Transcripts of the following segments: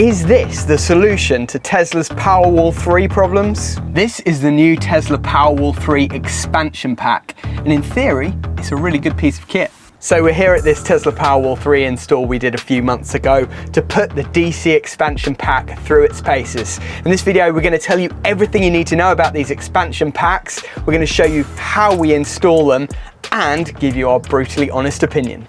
Is this the solution to Tesla's Powerwall 3 problems? This is the new Tesla Powerwall 3 expansion pack, and in theory, it's a really good piece of kit. So we're here at this Tesla Powerwall 3 install we did a few months ago to put the DC expansion pack through its paces. In this video, we're going to tell you everything you need to know about these expansion packs. We're going to show you how we install them and give you our brutally honest opinion.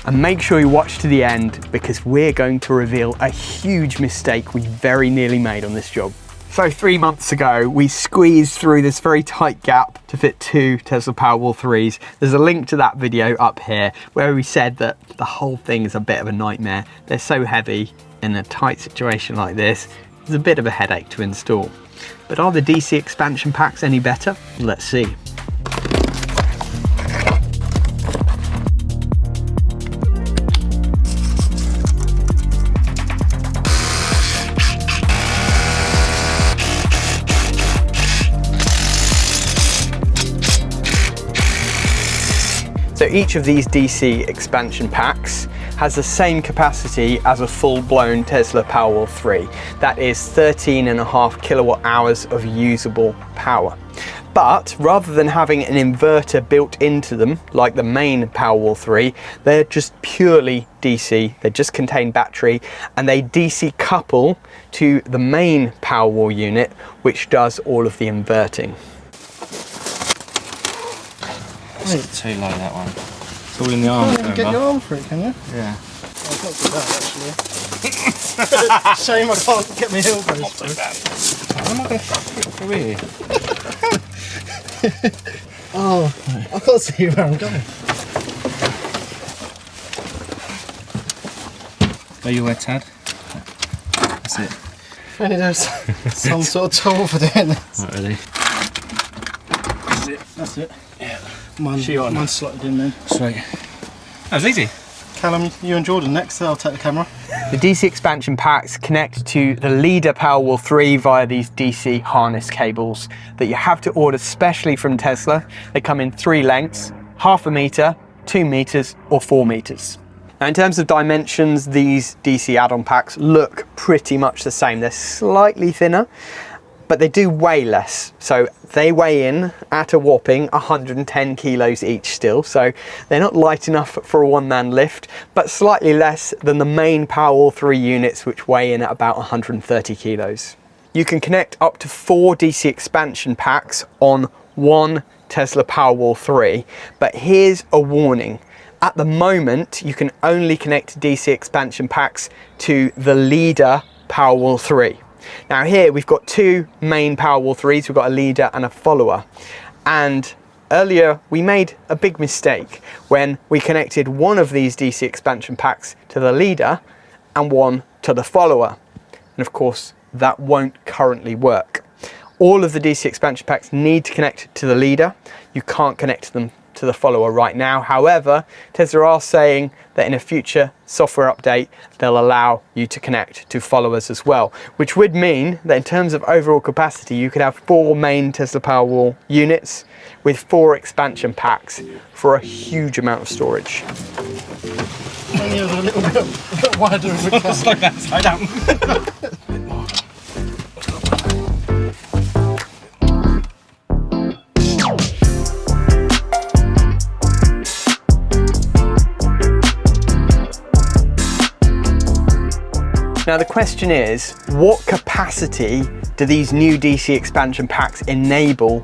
And make sure you watch to the end because we're going to reveal a huge mistake we very nearly made on this job. So 3 months ago, we squeezed through this very tight gap to fit 2 Tesla Powerwall 3s. There's a link to that video up here where we said that the whole thing is a bit of a nightmare. They're so heavy in a tight situation like this, it's a bit of a headache to install. But are the DC expansion packs any better? Let's see. So each of these DC expansion packs has the same capacity as a full-blown Tesla Powerwall 3. That is 13.5 kilowatt hours of usable power. But rather than having an inverter built into them, like the main Powerwall 3, they're just purely DC. They just contain battery and they DC couple to the main Powerwall unit, which does all of the inverting. It's too low, that one. It's all in the arm. You can get your arm for it, can you? Yeah. Oh, it's not too bad, actually. Shame I can't get my elbows Not too bad. I'm not going to fit through here. Oh, I can't see where I'm going. Are you where, Tad? That's it. If only there's some sort of tool for doing this. Not really. That's it. That's it. Yeah. Mine's slotted in then. Sweet. That was easy. Callum, you and Jordan next, so I'll take the camera. The DC expansion packs connect to the Leader Powerwall 3 via these DC harness cables that you have to order specially from Tesla. They come in 3 lengths, 0.5 meter, 2 meters, or 4 meters. Now in terms of dimensions, these DC add-on packs look pretty much the same. They're slightly thinner, but they do weigh less. So they weigh in at a whopping 110 kilos each still. So they're not light enough for a one-man lift, but slightly less than the main Powerwall 3 units, which weigh in at about 130 kilos. You can connect up to 4 DC expansion packs on one Tesla Powerwall 3, but here's a warning. At the moment, you can only connect DC expansion packs to the Leader Powerwall 3. Now here we've got 2 main Powerwall 3s, we've got a Leader and a Follower. And earlier we made a big mistake when we connected one of these DC expansion packs to the Leader and one to the Follower. And of course that won't currently work. All of the DC expansion packs need to connect to the Leader. You can't connect them to the Follower right now. However, Tesla are saying that in a future software update, they'll allow you to connect to Followers as well, which would mean that in terms of overall capacity, you could have 4 main Tesla Powerwall units with 4 expansion packs for a huge amount of storage. Only a little bit wider as we can. Slow that side down. Now the question is, what capacity do these new DC expansion packs enable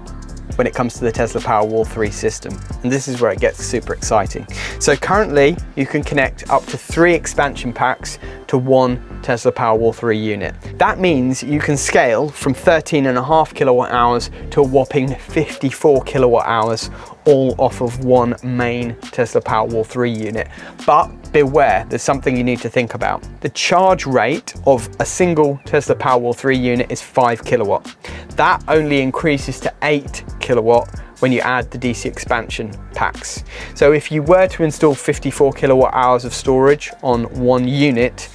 when it comes to the Tesla Powerwall 3 system? And this is where it gets super exciting. So currently you can connect up to 3 expansion packs to one Tesla Powerwall 3 unit. That means you can scale from 13.5 kilowatt hours to a whopping 54 kilowatt hours, all off of one main Tesla Powerwall 3 unit. But beware, there's something you need to think about. The charge rate of a single Tesla Powerwall 3 unit is 5 kilowatt. That only increases to 8 kilowatt when you add the DC expansion packs. So if you were to install 54 kilowatt hours of storage on one unit,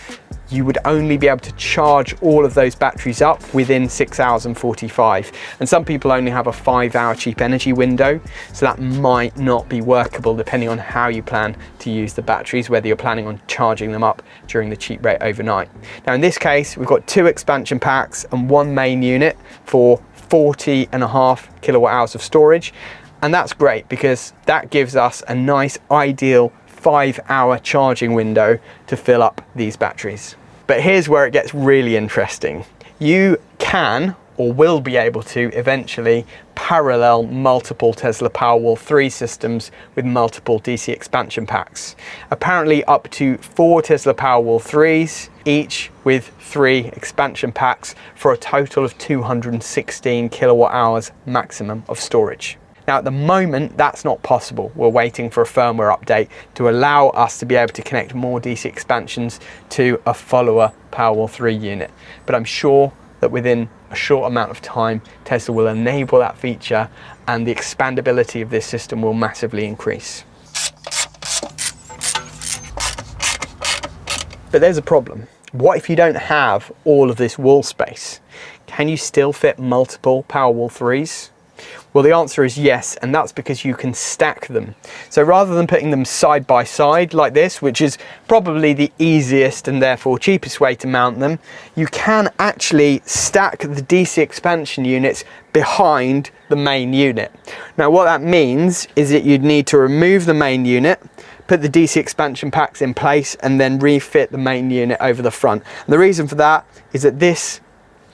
you would only be able to charge all of those batteries up within 6 hours and 45. And some people only have a 5-hour cheap energy window, so that might not be workable depending on how you plan to use the batteries, whether you're planning on charging them up during the cheap rate overnight. Now in this case, we've got 2 expansion packs and 1 main unit for 40.5 kilowatt hours of storage. And that's great because that gives us a nice ideal 5-hour charging window to fill up these batteries. But here's where it gets really interesting. You can or will be able to eventually parallel multiple Tesla Powerwall 3 systems with multiple DC expansion packs. Apparently up to 4 Tesla Powerwall 3s, each with 3 expansion packs for a total of 216 kilowatt hours maximum of storage. Now at the moment, that's not possible. We're waiting for a firmware update to allow us to be able to connect more DC expansions to a follower Powerwall 3 unit. But I'm sure that within a short amount of time, Tesla will enable that feature and the expandability of this system will massively increase. But there's a problem. What if you don't have all of this wall space? Can you still fit multiple Powerwall 3s? Well, the answer is yes, and that's because you can stack them. So rather than putting them side by side like this, which is probably the easiest and therefore cheapest way to mount them, you can actually stack the DC expansion units behind the main unit. Now what that means is that you'd need to remove the main unit, put the DC expansion packs in place, and then refit the main unit over the front. And the reason for that is that this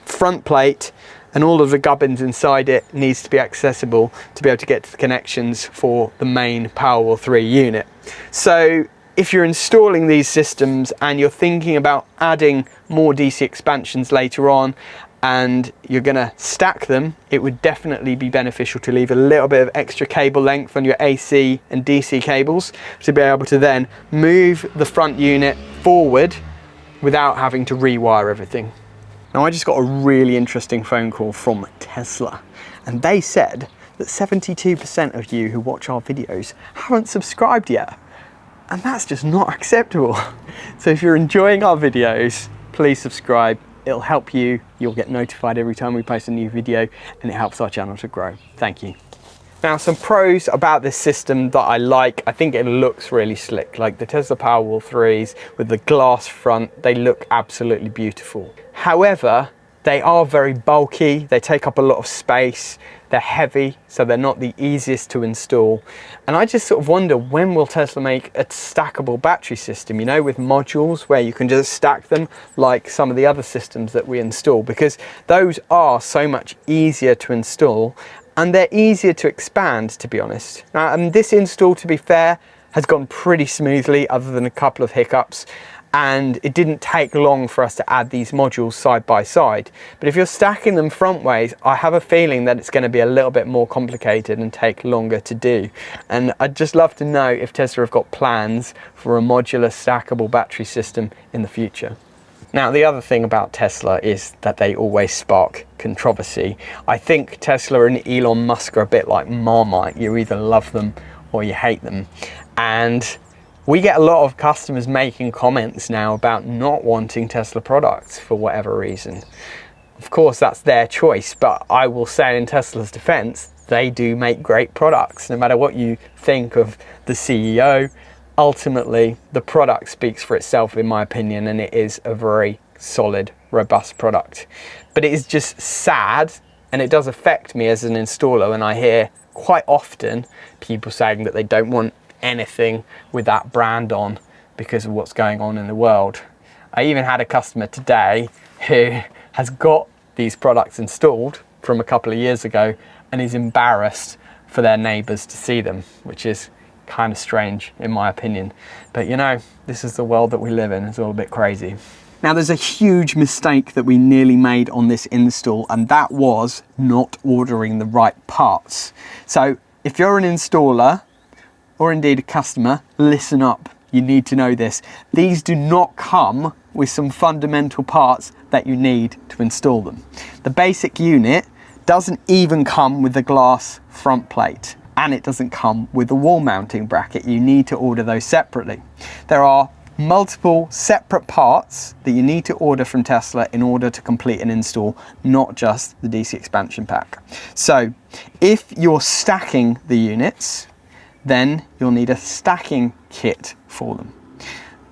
front plate and all of the gubbins inside it needs to be accessible to be able to get to the connections for the main Powerwall 3 unit. So if you're installing these systems and you're thinking about adding more DC expansions later on and you're gonna stack them, it would definitely be beneficial to leave a little bit of extra cable length on your AC and DC cables to be able to then move the front unit forward without having to rewire everything. Now I just got a really interesting phone call from Tesla, and they said that 72% of you who watch our videos haven't subscribed yet. And that's just not acceptable. So if you're enjoying our videos, please subscribe. It'll help you. You'll get notified every time we post a new video, and it helps our channel to grow. Thank you. Now, some pros about this system that I like. I think it looks really slick. Like the Tesla Powerwall 3s with the glass front, they look absolutely beautiful. However, they are very bulky. They take up a lot of space. They're heavy, so they're not the easiest to install. And I just sort of wonder, when will Tesla make a stackable battery system, you know, with modules where you can just stack them like some of the other systems that we install, because those are so much easier to install and they're easier to expand, to be honest. Now, this install, to be fair, has gone pretty smoothly other than a couple of hiccups. And it didn't take long for us to add these modules side by side. But if you're stacking them front ways, I have a feeling that it's going to be a little bit more complicated and take longer to do. And I'd just love to know if Tesla have got plans for a modular stackable battery system in the future. Now, the other thing about Tesla is that they always spark controversy. I think Tesla and Elon Musk are a bit like Marmite. You either love them or you hate them. And we get a lot of customers making comments now about not wanting Tesla products for whatever reason. Of course, that's their choice, but I will say in Tesla's defense, they do make great products. No matter what you think of the CEO, ultimately the product speaks for itself, in my opinion, and it is a very solid, robust product. But it is just sad, and it does affect me as an installer when I hear quite often people saying that they don't want anything with that brand on because of what's going on in the world. I even had a customer today who has got these products installed from a couple of years ago and is embarrassed for their neighbors to see them, which is kind of strange in my opinion. But you know, this is the world that we live in. It's all a bit crazy. Now, there's a huge mistake that we nearly made on this install, and that was not ordering the right parts. So if you're an installer or indeed a customer, listen up. You need to know this. These do not come with some fundamental parts that you need to install them. The basic unit doesn't even come with the glass front plate, and it doesn't come with the wall mounting bracket. You need to order those separately. There are multiple separate parts that you need to order from Tesla in order to complete an install, not just the DC expansion pack. So if you're stacking the units, then you'll need a stacking kit for them.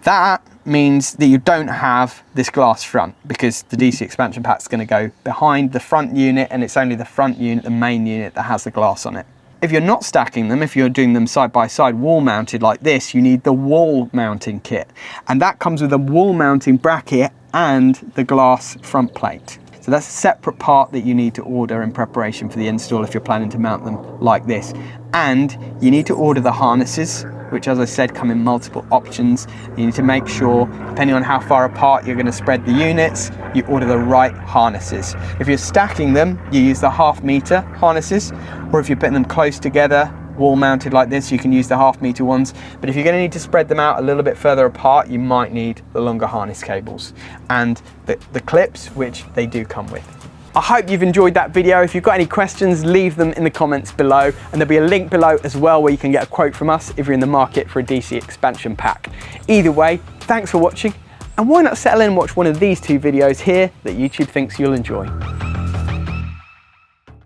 That means that you don't have this glass front, because the DC expansion pack is going to go behind the front unit, and it's only the front unit, the main unit, that has the glass on it. If you're not stacking them, if you're doing them side by side wall mounted like this, you need the wall mounting kit, and that comes with a wall mounting bracket and the glass front plate. So that's a separate part that you need to order in preparation for the install if you're planning to mount them like this. And you need to order the harnesses, which, as I said, come in multiple options. You need to make sure, depending on how far apart you're going to spread the units, you order the right harnesses. If you're stacking them, you use the 1/2 meter harnesses, or if you're putting them close together, wall mounted like this, you can use the 1/2 meter ones. But if you're going to need to spread them out a little bit further apart, you might need the longer harness cables and the clips, which they do come with. I hope you've enjoyed that video. If you've got any questions, leave them in the comments below, and there'll be a link below as well where you can get a quote from us if you're in the market for a DC expansion pack. Either way, thanks for watching, and why not settle in and watch one of these 2 videos here that YouTube thinks you'll enjoy.